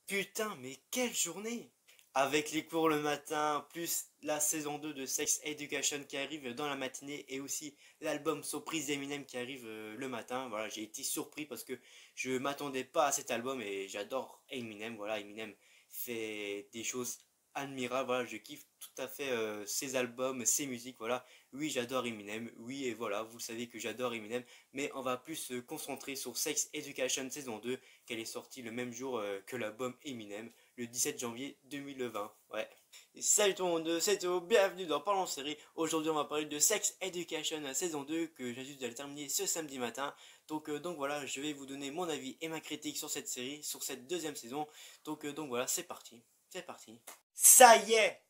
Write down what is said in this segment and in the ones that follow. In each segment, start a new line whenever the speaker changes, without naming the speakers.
Putain, mais quelle journée! Avec les cours le matin, plus la saison 2 de Sex Education qui arrive dans la matinée et aussi l'album Surprise d'Eminem qui arrive le matin. Voilà, j'ai été surpris parce que je m'attendais pas à cet album et j'adore Eminem. Voilà, Eminem fait des choses admirables. Voilà, je kiffe tout à fait ses albums, ses musiques. Voilà, oui, j'adore Eminem. Oui, et voilà, vous savez que j'adore Eminem. Mais on va plus se concentrer sur Sex Education saison 2 qu'elle est sortie le même jour que l'album Eminem, le 17 janvier 2020. Ouais. Et salut tout le monde, c'est Théo, bienvenue dans Parlons Série. Aujourd'hui on va parler de Sex Education saison 2 que j'ai juste de terminer ce samedi matin. Donc voilà, je vais vous donner mon avis et ma critique sur cette série, sur cette deuxième saison. Donc voilà, c'est parti. C'est parti. Ça y est!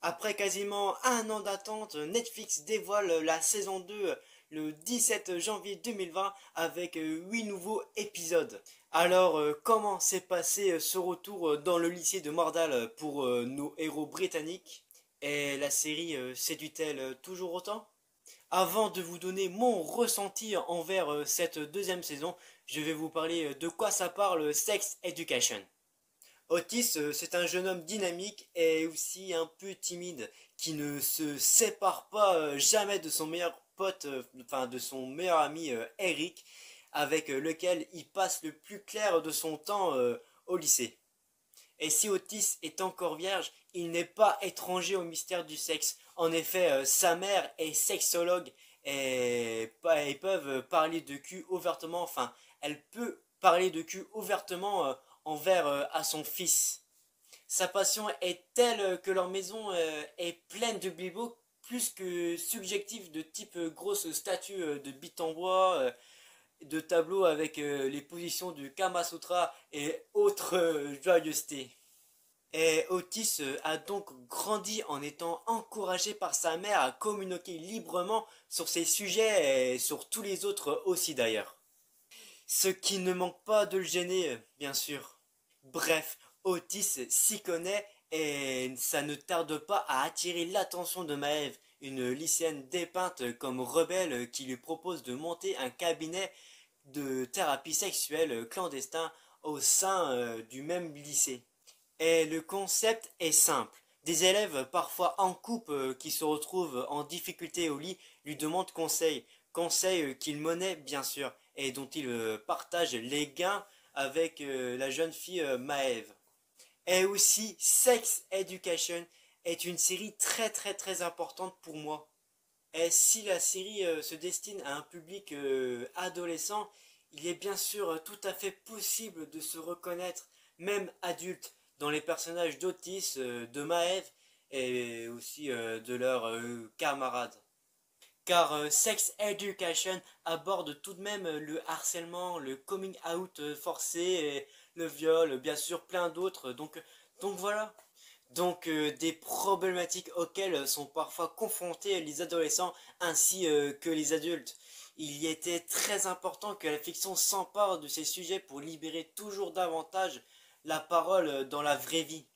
Après quasiment un an d'attente, Netflix dévoile la saison 2 le 17 janvier 2020 avec 8 nouveaux épisodes. Alors, comment s'est passé ce retour dans le lycée de Mordal pour nos héros britanniques? Et la série séduit-elle toujours autant? Avant de vous donner mon ressenti envers cette deuxième saison, je vais vous parler de quoi ça parle Sex Education. Otis, c'est un jeune homme dynamique et aussi un peu timide qui ne se sépare pas jamais de son meilleur pote, enfin de son meilleur ami Eric, avec lequel il passe le plus clair de son temps au lycée. Et si Otis est encore vierge, il n'est pas étranger au mystère du sexe. En effet, sa mère est sexologue et ils peuvent parler de cul ouvertement, enfin, elle peut parler de cul ouvertement envers à son fils. Sa passion est telle que leur maison est pleine de bibelots plus que subjectifs de type grosse statue de bite en bois, de tableaux avec les positions du Kama Sutra et autres joyeusetés. Et Otis a donc grandi en étant encouragé par sa mère à communiquer librement sur ces sujets et sur tous les autres aussi d'ailleurs. Ce qui ne manque pas de le gêner, bien sûr. Bref, Otis s'y connaît et ça ne tarde pas à attirer l'attention de Maeve, une lycéenne dépeinte comme rebelle qui lui propose de monter un cabinet de thérapie sexuelle clandestin au sein du même lycée. Et le concept est simple. Des élèves, parfois en couple, qui se retrouvent en difficulté au lit, lui demandent conseil. Conseil qu'il monnaie, bien sûr, et dont il partage les gains avec la jeune fille Maeve. Et aussi, Sex Education est une série très très très importante pour moi. Et si la série se destine à un public adolescent, il est bien sûr tout à fait possible de se reconnaître, même adulte, dans les personnages d'Otis, de Maeve et aussi de leurs camarades. Car Sex Education aborde tout de même le harcèlement, le coming out forcé, et le viol, bien sûr plein d'autres. Donc voilà, donc des problématiques auxquelles sont parfois confrontés les adolescents ainsi que les adultes. Il y était très important que la fiction s'empare de ces sujets pour libérer toujours davantage la parole dans la vraie vie.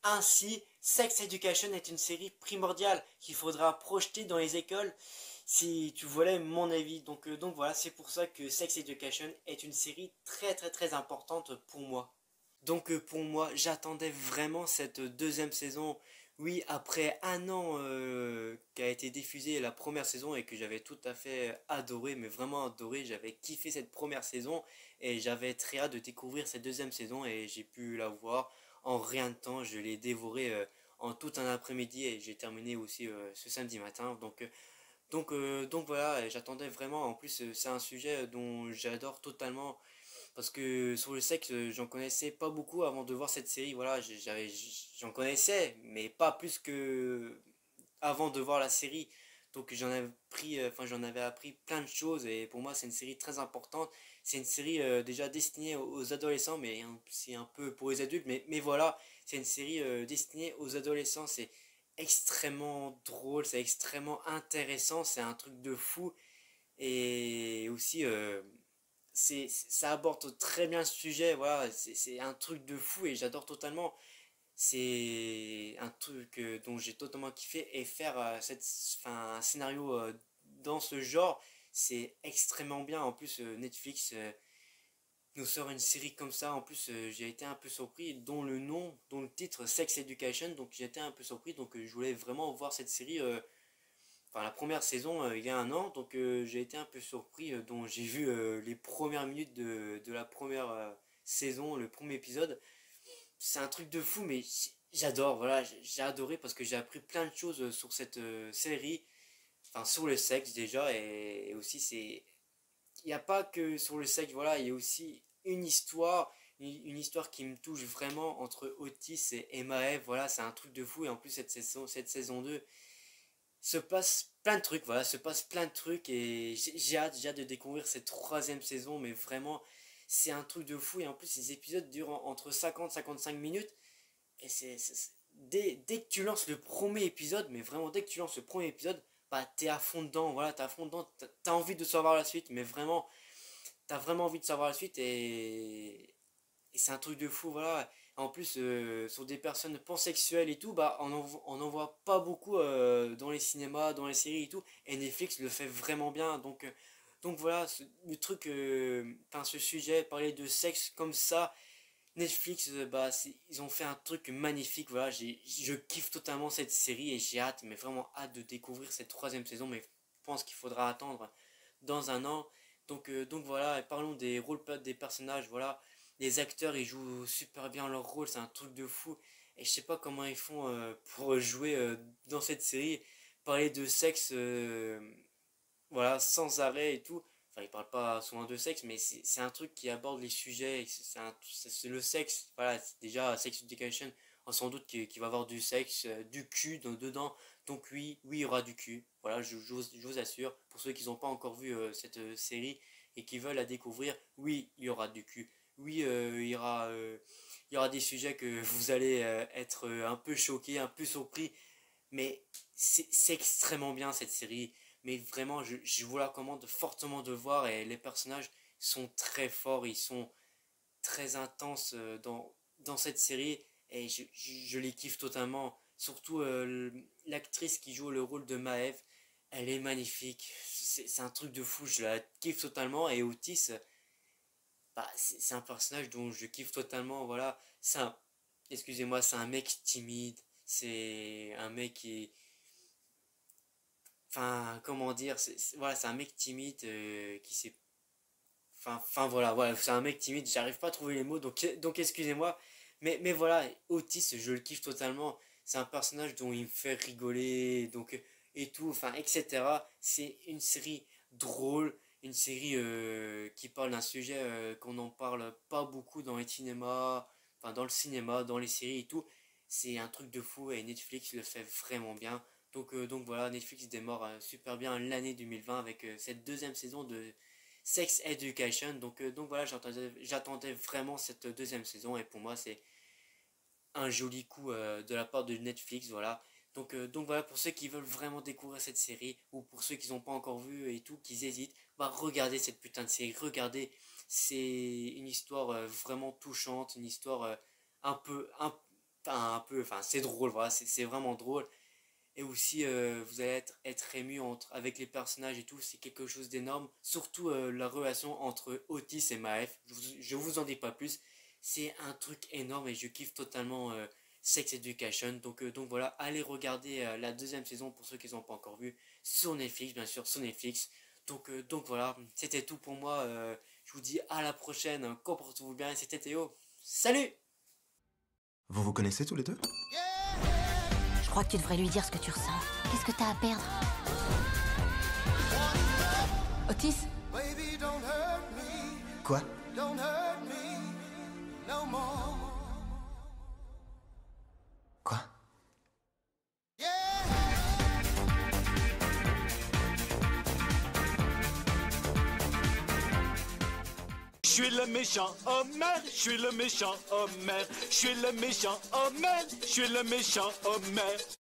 Ainsi, Sex Education est une série primordiale qu'il faudra projeter dans les écoles si tu voulais mon avis. Donc voilà, c'est pour ça que Sex Education est une série très très très importante pour moi. Donc pour moi, j'attendais vraiment cette deuxième saison. Oui, après un an qu'a été diffusée la première saison et que j'avais tout à fait adoré, mais vraiment adoré, j'avais kiffé cette première saison et j'avais très hâte de découvrir cette deuxième saison et j'ai pu la voir en rien de temps. Je l'ai dévoré en tout un après-midi et j'ai terminé aussi ce samedi matin. Donc voilà, j'attendais vraiment. En plus, c'est un sujet dont j'adore totalement parce que sur le sexe, j'en connaissais pas beaucoup avant de voir cette série. Voilà, j'en connaissais, mais pas plus que avant de voir la série. Donc j'en avais appris plein de choses et pour moi c'est une série très importante. C'est une série déjà destinée aux adolescents, mais c'est un peu pour les adultes. Mais voilà, c'est une série destinée aux adolescents. C'est extrêmement drôle, c'est extrêmement intéressant, c'est un truc de fou et aussi ça aborde très bien ce sujet, voilà, c'est un truc de fou et j'adore totalement. C'est un truc dont j'ai totalement kiffé et faire un scénario dans ce genre, c'est extrêmement bien. En plus, Netflix nous sort une série comme ça. En plus, j'ai été un peu surpris, dont le nom, dont le titre Sex Education. Donc j'ai été un peu surpris. Donc je voulais vraiment voir cette série. Enfin, la première saison il y a un an. Donc j'ai été un peu surpris. Donc j'ai vu les premières minutes de la première saison, le premier épisode. C'est un truc de fou, mais j'adore. Voilà, j'ai adoré parce que j'ai appris plein de choses sur cette série. Enfin, sur le sexe déjà. Et aussi, c'est il n'y a pas que sur le sexe, voilà, il y a aussi une histoire, une histoire qui me touche vraiment entre Otis et Maëv, voilà, c'est un truc de fou, et en plus cette saison 2 se passe plein de trucs, voilà, se passe plein de trucs, et j'ai hâte de découvrir cette troisième saison, mais vraiment, c'est un truc de fou, et en plus les épisodes durent entre 50 55 minutes, et dès que tu lances le premier épisode, mais vraiment dès que tu lances le premier épisode, bah t'es à fond dedans, voilà, t'es à fond dedans, t'as envie de savoir la suite, mais vraiment, t'as vraiment envie de savoir la suite et c'est un truc de fou, voilà. En plus, sur des personnes pansexuelles et tout, bah on en voit pas beaucoup dans les cinémas, dans les séries et tout, et Netflix le fait vraiment bien, donc voilà, le truc, enfin ce sujet, parler de sexe comme ça, Netflix, bah, ils ont fait un truc magnifique, voilà, je kiffe totalement cette série et j'ai hâte, mais vraiment hâte de découvrir cette troisième saison, mais je pense qu'il faudra attendre dans un an. Donc voilà, et parlons des rôles des personnages, voilà, les acteurs ils jouent super bien leur rôle, c'est un truc de fou, et je sais pas comment ils font pour jouer dans cette série, parler de sexe, voilà, sans arrêt et tout. Enfin, il parle pas souvent de sexe, mais c'est un truc qui aborde les sujets. C'est le sexe. Voilà, c'est déjà Sex Education. On sans doute qu'il va y avoir du sexe, du cul dedans. Donc oui, il y aura du cul. Voilà, je vous assure. Pour ceux qui n'ont pas encore vu cette série et qui veulent la découvrir, oui, il y aura du cul. Oui, il y aura des sujets que vous allez être un peu choqués, un peu surpris. Mais c'est extrêmement bien cette série. Mais vraiment, je vous la recommande fortement de voir. Et les personnages sont très forts, ils sont très intenses dans cette série. Et je les kiffe totalement. Surtout l'actrice qui joue le rôle de Maëv, elle est magnifique. C'est un truc de fou, je la kiffe totalement. Et Otis, bah, c'est un personnage dont je kiffe totalement. Voilà, excusez-moi, c'est un mec timide. C'est un mec qui, enfin, comment dire, voilà, c'est un mec timide qui sait. Voilà, c'est un mec timide, j'arrive pas à trouver les mots, donc excusez-moi. Mais voilà, Otis, je le kiffe totalement. C'est un personnage dont il me fait rigoler, et tout, enfin, etc. C'est une série drôle, une série qui parle d'un sujet qu'on n'en parle pas beaucoup dans les cinémas, enfin, dans le cinéma, dans les séries et tout. C'est un truc de fou et Netflix le fait vraiment bien. Donc voilà, Netflix démarre super bien l'année 2020 avec cette deuxième saison de Sex Education. Donc voilà, j'attendais vraiment cette deuxième saison et pour moi c'est un joli coup de la part de Netflix. Voilà. Donc voilà, pour ceux qui veulent vraiment découvrir cette série ou pour ceux qui n'ont pas encore vu et tout, qui hésitent, bah regardez cette putain de série. Regardez, c'est une histoire vraiment touchante, une histoire un peu, enfin c'est drôle, voilà, c'est vraiment drôle. Et aussi, vous allez être ému avec les personnages et tout, c'est quelque chose d'énorme. Surtout la relation entre Otis et Maef. Je vous en dis pas plus. C'est un truc énorme et je kiffe totalement Sex Education. Donc voilà, allez regarder la deuxième saison pour ceux qui n'ont pas encore vu sur Netflix, bien sûr, sur Netflix. Donc voilà, c'était tout pour moi. Je vous dis à la prochaine. Comportez-vous bien. C'était Théo. Salut!
Vous vous connaissez tous les deux?
Je crois que tu devrais lui dire ce que tu ressens. Qu'est-ce que t'as à perdre? Otis?
Quoi? Quoi?
Je suis le méchant Homer, je suis le méchant Homer, je suis le méchant Homer, je suis le méchant Homer.